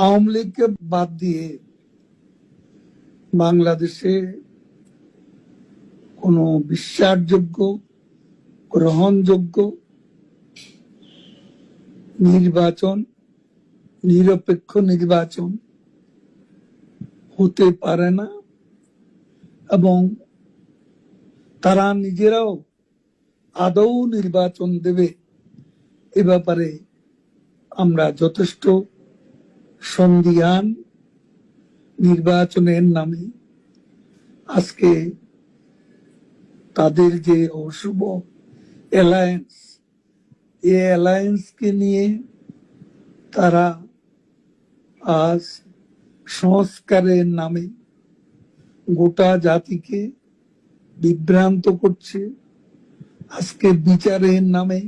আওয়ামী লীগকে বাদ দিয়ে বাংলাদেশে কোনো বিশ্বাসযোগ্য, গ্রহণযোগ্য নির্বাচন, নিরপেক্ষ নির্বাচন হতে পারে না এবং তারা নিজেরাও আদৌ নির্বাচন দেবে এ ব্যাপারে আমরা যথেষ্ট সন্দিহান। নির্বাচনের নামে আজকে তাদের যে অশুভ অ্যালায়েন্স, এই অ্যালায়েন্সকে নিয়ে তারা আজ সংস্কারের নামে গোটা জাতিকে বিভ্রান্ত করছে। আজকে বিচারের নামে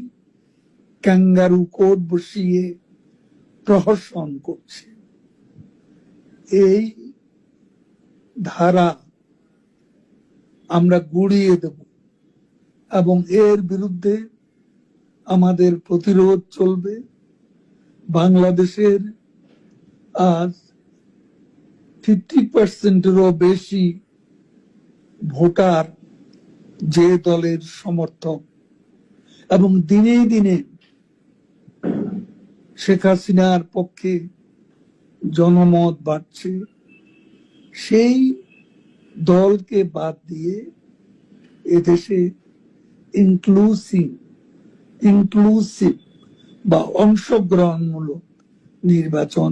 ক্যাঙ্গারু কোর্ট বসিয়ে প্রহসন করছে। এই ধারা আমরা গুড়িয়ে দেব এবং এর বিরুদ্ধে আমাদের প্রতিরোধ চলবে। বাংলাদেশের আজ 50%-এরও বেশি ভোটার যে দলের সমর্থক এবং দিনে দিনে শেখ হাসিনার পক্ষে জনমত বাড়ছে, সেই দলকে বাদ দিয়ে এদেশে ইনক্লুসিভ বা অংশগ্রহণমূলক নির্বাচন